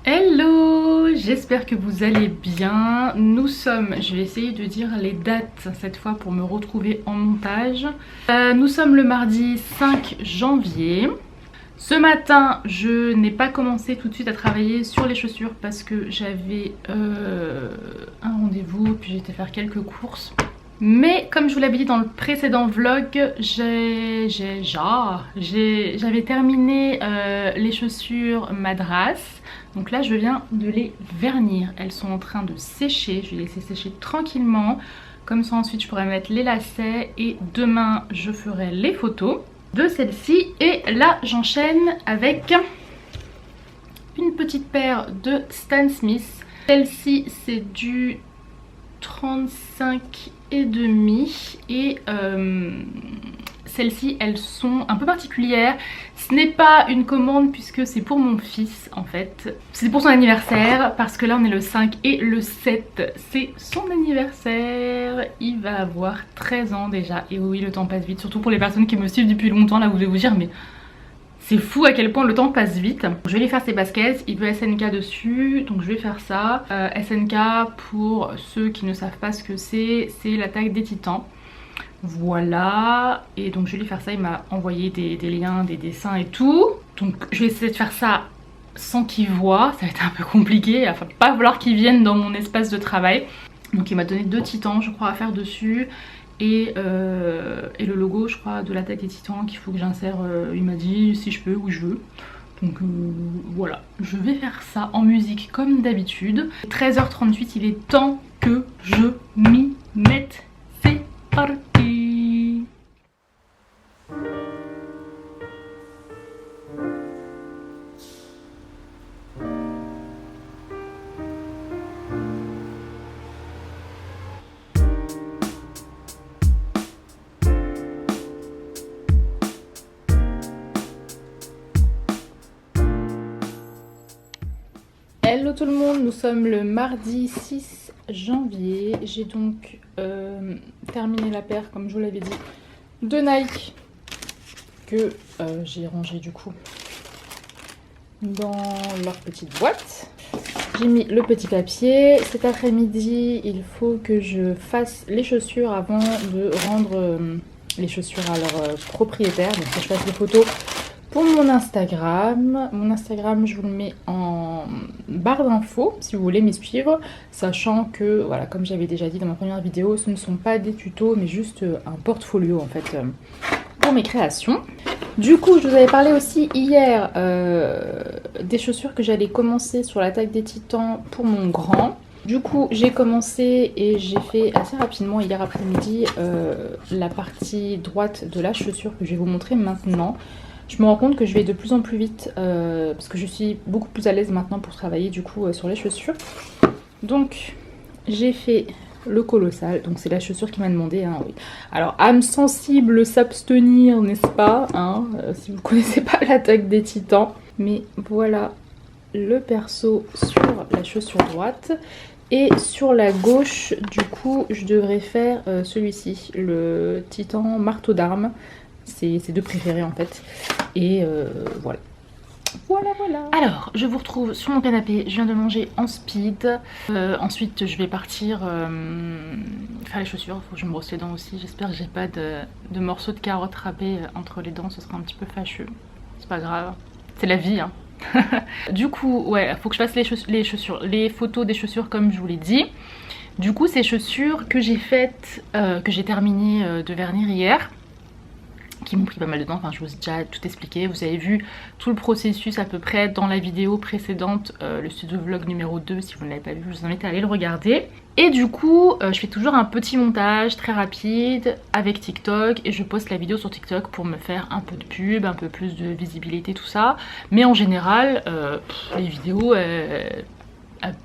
Hello, j'espère que vous allez bien. Nous sommes, je vais essayer de dire les dates cette fois pour me retrouver en montage. Nous sommes le mardi 5 janvier. Ce matin, je n'ai pas commencé tout de suite à travailler sur les chaussures parce que j'avais un rendez-vous, puis j'étais faire quelques courses. Mais comme je vous l'avais dit dans le précédent vlog, j'avais terminé les chaussures Madras. Donc là je viens de les vernir. Elles sont en train de sécher, je vais les laisser sécher tranquillement. Comme ça ensuite je pourrai mettre les lacets et demain je ferai les photos de celle-ci. Et là j'enchaîne avec une petite paire de Stan Smith. Celle-ci c'est du 35,5 et celles-ci elles sont un peu particulières. Ce n'est pas une commande puisque c'est pour mon fils en fait. C'est pour son anniversaire parce que là on est le 5 et le 7 c'est son anniversaire. Il va avoir 13 ans déjà et oui le temps passe vite, surtout pour les personnes qui me suivent depuis longtemps. Là vous devez vous dire mais c'est fou à quel point le temps passe vite. Je vais lui faire ses baskets, il veut SNK dessus, donc je vais faire ça. SNK, pour ceux qui ne savent pas ce que c'est l'attaque des titans. Voilà, et donc je vais lui faire ça, il m'a envoyé des liens, des dessins et tout. Donc je vais essayer de faire ça sans qu'il voit, ça va être un peu compliqué, il va pas falloir qu'il vienne dans mon espace de travail. Donc il m'a donné 2 titans je crois à faire dessus. Et le logo je crois de l'attaque des titans qu'il faut que j'insère, il m'a dit si je peux, oui je veux. Donc voilà, je vais faire ça en musique comme d'habitude. 13h38, il est temps que je m'y mette. C'est parti. Hello tout le monde, nous sommes le mardi 6 janvier. J'ai donc terminé la paire, comme je vous l'avais dit, de Nike que j'ai rangé du coup dans leur petite boîte. J'ai mis le petit papier. Cet après-midi, il faut que je fasse les chaussures avant de rendre les chaussures à leur propriétaire. Donc que je fasse les photos pour mon Instagram. Mon Instagram, je vous le mets en barre d'infos si vous voulez m'y suivre. Sachant que, voilà, comme j'avais déjà dit dans ma première vidéo, ce ne sont pas des tutos, mais juste un portfolio en fait pour mes créations. Du coup, je vous avais parlé aussi hier des chaussures que j'allais commencer sur l'attaque des titans pour mon grand. Du coup, j'ai commencé et j'ai fait assez rapidement hier après-midi la partie droite de la chaussure que je vais vous montrer maintenant. Je me rends compte que je vais de plus en plus vite parce que je suis beaucoup plus à l'aise maintenant pour travailler du coup sur les chaussures. Donc j'ai fait le colossal, donc c'est la chaussure qui m'a demandé, hein, oui. Alors âme sensible s'abstenir, n'est-ce pas, hein, si vous connaissez pas l'attaque des titans. Mais voilà le perso sur la chaussure droite. Et sur la gauche, du coup, je devrais faire celui-ci, le titan marteau d'armes. C'est ses 2 préférés en fait. Et voilà. Voilà. Alors, je vous retrouve sur mon canapé. Je viens de manger en speed. Ensuite, je vais partir faire les chaussures. Il faut que je me brosse les dents aussi. J'espère que j'ai pas de morceaux de carottes râpés entre les dents. Ce sera un petit peu fâcheux. C'est pas grave. C'est la vie, hein. Du coup, ouais, faut que je fasse les photos des chaussures comme je vous l'ai dit. Du coup, ces chaussures que j'ai faites, que j'ai terminé de vernir hier, qui m'ont pris pas mal de temps, enfin je vous ai déjà tout expliqué, vous avez vu tout le processus à peu près dans la vidéo précédente, le studio vlog numéro 2, si vous ne l'avez pas vu, je vous invite à aller le regarder. Et du coup, je fais toujours un petit montage très rapide avec TikTok et je poste la vidéo sur TikTok pour me faire un peu de pub, un peu plus de visibilité, tout ça. Mais en général, les vidéos, elles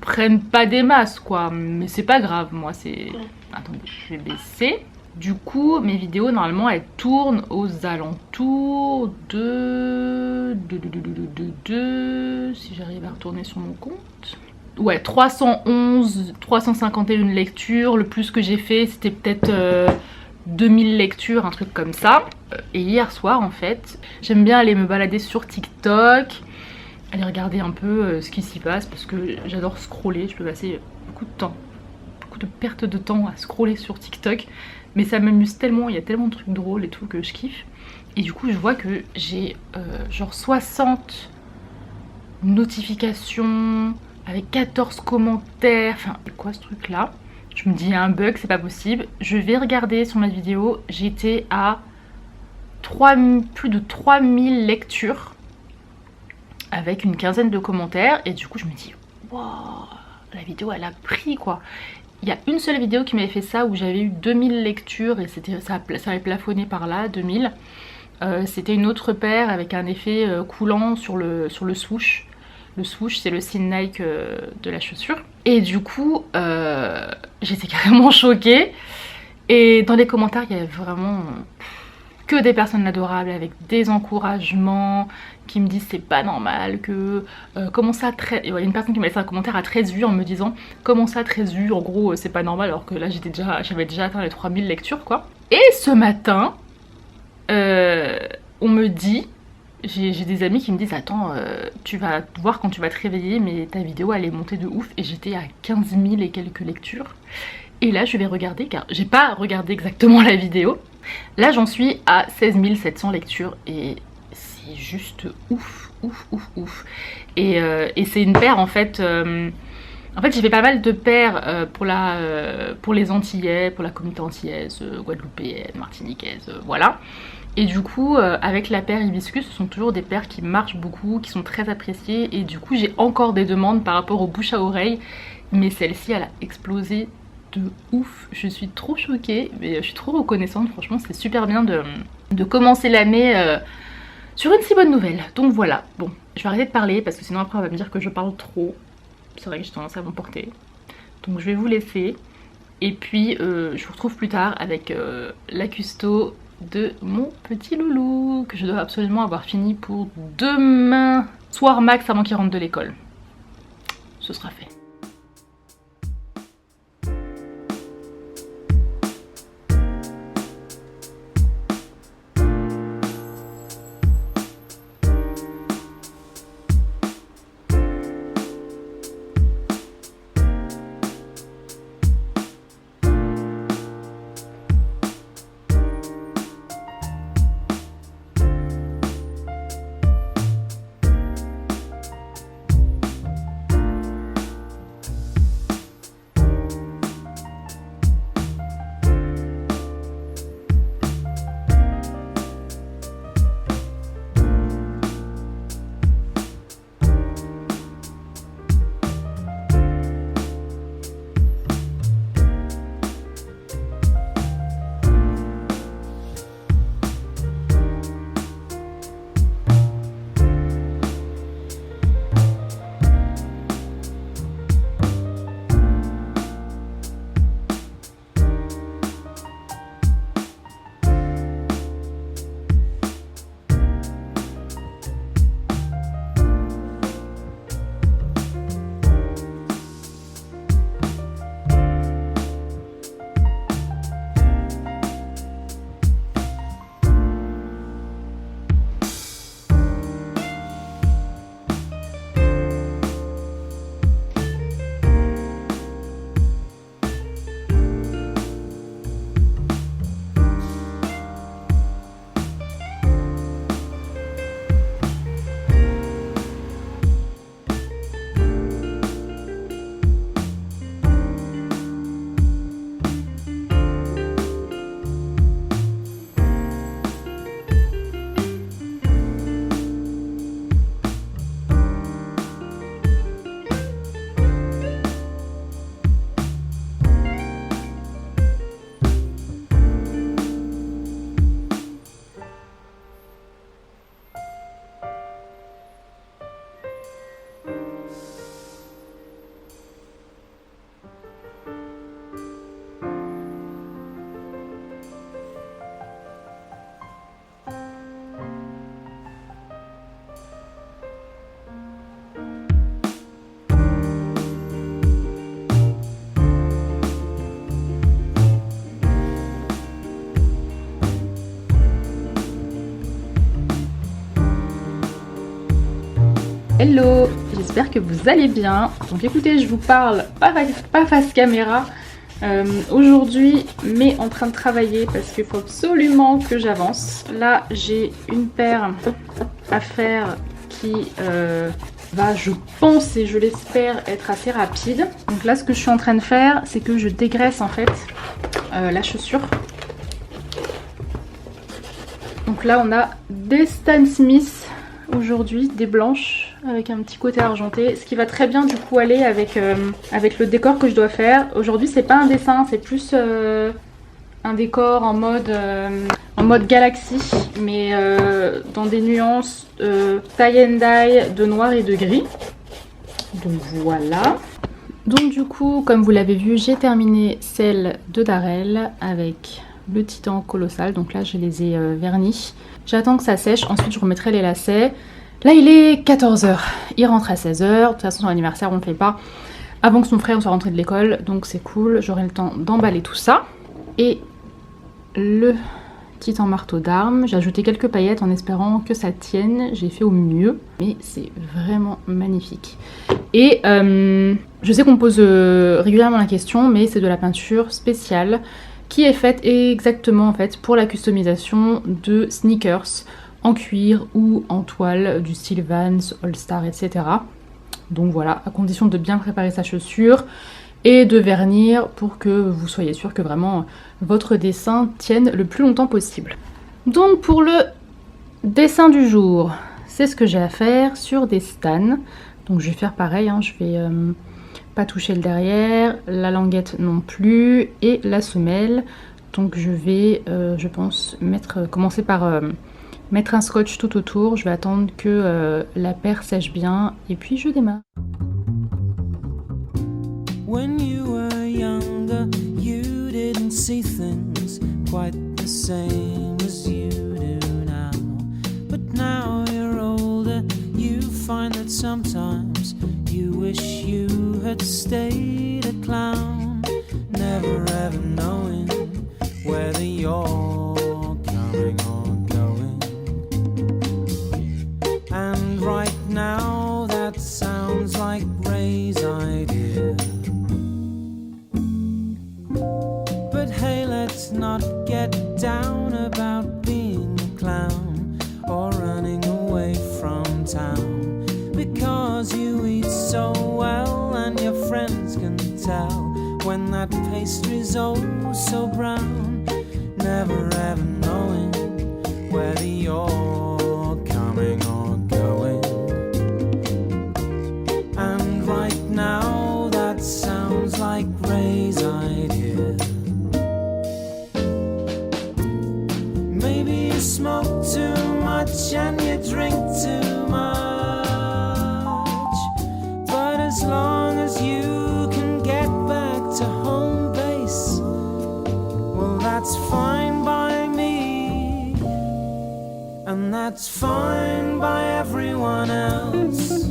prennent pas des masses quoi, mais c'est pas grave, moi c'est... Attendez, je vais baisser. Du coup, mes vidéos, normalement, elles tournent aux alentours de... si j'arrive à retourner sur mon compte. Ouais, 311, 351 lectures. Le plus que j'ai fait, c'était peut-être 2000 lectures, un truc comme ça. Et hier soir, en fait, j'aime bien aller me balader sur TikTok. aller regarder un peu ce qui s'y passe parce que j'adore scroller, je peux passer beaucoup de temps, beaucoup de perte de temps à scroller sur TikTok, mais ça m'amuse tellement, il y a tellement de trucs drôles et tout que je kiffe. Et du coup je vois que j'ai genre 60 notifications avec 14 commentaires, enfin quoi ce truc là. Je me dis il y a un bug, c'est pas possible. Je vais regarder sur ma vidéo, j'étais à plus de 3000 lectures avec une quinzaine de commentaires et du coup je me dis wow, la vidéo elle a pris quoi. Il y a une seule vidéo qui m'avait fait ça où j'avais eu 2000 lectures et ça avait plafonné par là, 2000. C'était une autre paire avec un effet coulant sur le swoosh. Le swoosh c'est le signe Nike de la chaussure. Et du coup j'étais carrément choquée. Et dans les commentaires il y avait vraiment que des personnes adorables avec des encouragements qui me disent c'est pas normal que comment ça il y a une personne qui m'a laissé un commentaire à 13 vues en me disant comment ça 13 vues en gros c'est pas normal alors que là j'avais déjà atteint les 3000 lectures quoi. Et ce matin on me dit, j'ai des amis qui me disent attends tu vas voir quand tu vas te réveiller mais ta vidéo elle est montée de ouf et j'étais à 15 000 et quelques lectures. Et là je vais regarder car j'ai pas regardé exactement la vidéo. Là j'en suis à 16 700 lectures et c'est juste ouf, ouf, ouf, ouf. Et c'est une paire en fait j'ai fait pas mal de paires pour les Antillais, pour la communauté antillaise, guadeloupéenne, martiniquaise, voilà. Et du coup avec la paire Hibiscus, ce sont toujours des paires qui marchent beaucoup, qui sont très appréciées. Et du coup j'ai encore des demandes par rapport aux bouches à oreille. Mais celle-ci elle a explosé de ouf, je suis trop choquée, mais je suis trop reconnaissante, franchement c'est super bien de commencer l'année sur une si bonne nouvelle. Donc voilà, bon, je vais arrêter de parler parce que sinon après on va me dire que je parle trop, c'est vrai que j'ai tendance à m'emporter. Donc je vais vous laisser, et puis je vous retrouve plus tard avec la custo de mon petit loulou, que je dois absolument avoir fini pour demain soir max avant qu'il rentre de l'école. Ce sera fait. Hello, j'espère que vous allez bien. Donc écoutez, je vous parle pas face caméra aujourd'hui, mais en train de travailler parce qu'il faut absolument que j'avance. Là, j'ai une paire à faire qui va, je pense et je l'espère, être assez rapide. Donc là, ce que je suis en train de faire, c'est que je dégraisse en fait la chaussure. Donc là, on a des Stan Smith aujourd'hui, des blanches avec un petit côté argenté, ce qui va très bien du coup aller avec, avec le décor que je dois faire. Aujourd'hui, c'est pas un dessin, c'est plus un décor en mode galaxie, mais dans des nuances tie and dye de noir et de gris. Donc voilà. Donc du coup, comme vous l'avez vu, j'ai terminé celle de Darel avec le titan colossal. Donc là, je les ai vernis. J'attends que ça sèche, ensuite je remettrai les lacets. Là, il est 14 h. Il rentre à 16 h. De toute façon, son anniversaire, on ne le fait pas avant que son frère soit rentré de l'école. Donc c'est cool, j'aurai le temps d'emballer tout ça. Et le titan marteau d'armes, j'ai ajouté quelques paillettes en espérant que ça tienne. J'ai fait au mieux, mais c'est vraiment magnifique. Et je sais qu'on me pose régulièrement la question, mais c'est de la peinture spéciale qui est faite exactement en fait pour la customisation de sneakers en cuir ou en toile du style Vans, All Star, etc. Donc voilà, à condition de bien préparer sa chaussure et de vernir pour que vous soyez sûr que vraiment votre dessin tienne le plus longtemps possible. Donc pour le dessin du jour, c'est ce que j'ai à faire sur des Stan. Donc je vais faire pareil, hein, je vais pas toucher le derrière, la languette non plus et la semelle. Donc je vais, je pense, commencer par mettre un scotch tout autour. Je vais attendre que la paire sèche bien et puis je démarre. When you were younger, you didn't see things quite the same as you do now. But now you're older, you find that sometimes you wish you had stayed a clown, never ever knowing whether you're coming or going. And right now that sounds like Ray's idea. But hey, let's not get down about being a clown or running away from town, because you eat so well and your friends can tell when that pastry's oh so brown, never ever knowing whether you're coming or going. And right now that sounds like Ray's idea. Maybe you smoke too much and you drink too much, but as long as you can get back to home base, well that's fine by me, and that's fine by everyone else.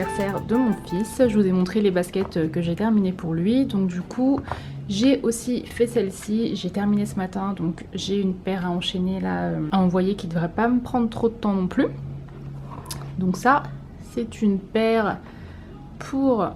l'anniversaire de mon fils. Je vous ai montré les baskets que j'ai terminées pour lui. Donc du coup, j'ai aussi fait celle-ci. J'ai terminé ce matin, donc j'ai une paire à enchaîner là, à envoyer qui devrait pas me prendre trop de temps non plus. Donc ça, c'est une paire pour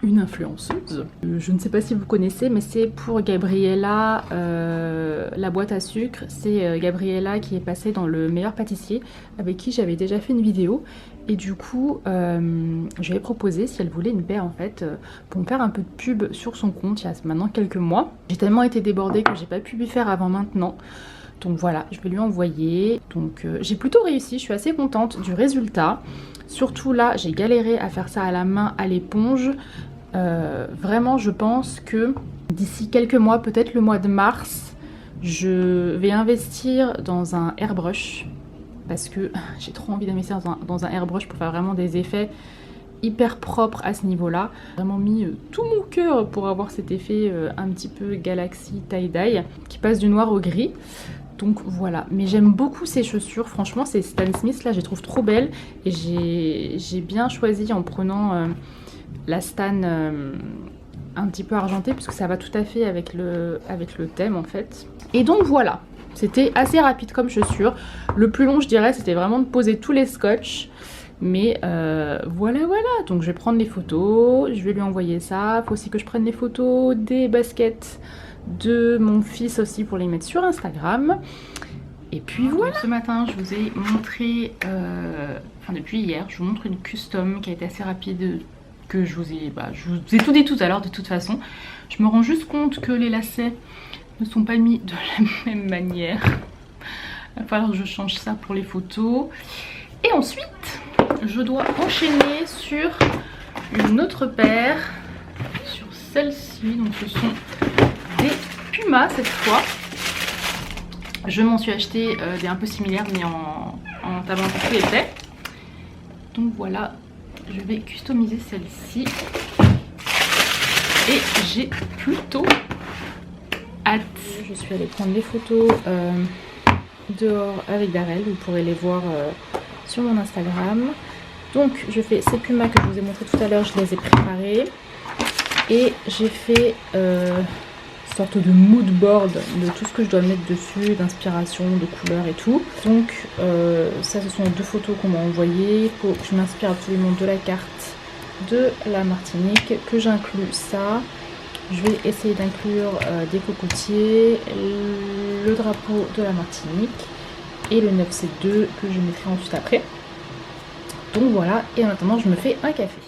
une influenceuse. Je ne sais pas si vous connaissez, mais c'est pour Gabriella, la boîte à sucre. C'est Gabriella qui est passée dans Le Meilleur Pâtissier, avec qui j'avais déjà fait une vidéo. Et du coup, je lui ai proposé si elle voulait une paire en fait, pour me faire un peu de pub sur son compte il y a maintenant quelques mois. J'ai tellement été débordée que j'ai pas pu lui faire avant maintenant. Donc voilà, je vais lui envoyer. Donc j'ai plutôt réussi, je suis assez contente du résultat. Surtout là, j'ai galéré à faire ça à la main, à l'éponge. Vraiment, je pense que d'ici quelques mois, peut-être le mois de mars, je vais investir dans un airbrush. Parce que j'ai trop envie d'investir dans un airbrush pour faire vraiment des effets hyper propres à ce niveau-là. J'ai vraiment mis tout mon cœur pour avoir cet effet un petit peu Galaxy tie-dye qui passe du noir au gris. Donc voilà, mais j'aime beaucoup ces chaussures, franchement ces Stan Smith là je les trouve trop belles et j'ai bien choisi en prenant la Stan un petit peu argentée puisque ça va tout à fait avec le thème en fait. Et donc voilà, c'était assez rapide comme chaussure, le plus long je dirais c'était vraiment de poser tous les scotch. Mais voilà, donc je vais prendre les photos, je vais lui envoyer ça, faut aussi que je prenne les photos des baskets de mon fils aussi pour les mettre sur Instagram. Et puis voilà. Donc, ce matin je vous ai montré, enfin depuis hier, je vous montre une custom qui a été assez rapide, que je vous ai tout dit tout à l'heure de toute façon. Je me rends juste compte que les lacets ne sont pas mis de la même manière. Il va falloir que je change ça pour les photos. Et ensuite, je dois enchaîner sur une autre paire, sur celle-ci. Donc ce sont des Puma cette fois. Je m'en suis acheté des un peu similaires mais en tabac plus épais. Donc voilà, je vais customiser celle-ci. Et j'ai plutôt hâte. Je suis allée prendre les photos dehors avec Darel, vous pourrez les voir sur mon Instagram. Donc je fais ces Pumas que je vous ai montré tout à l'heure, je les ai préparés. Et j'ai fait sorte de mood board de tout ce que je dois mettre dessus, d'inspiration, de couleurs et tout. Donc ça ce sont deux photos qu'on m'a envoyées. Faut que je m'inspire absolument de la carte de la Martinique, que j'inclus ça. Je vais essayer d'inclure des cocotiers, le drapeau de la Martinique et le 9C2 que je mettrai ensuite après. Donc voilà, et en attendant je me fais un café.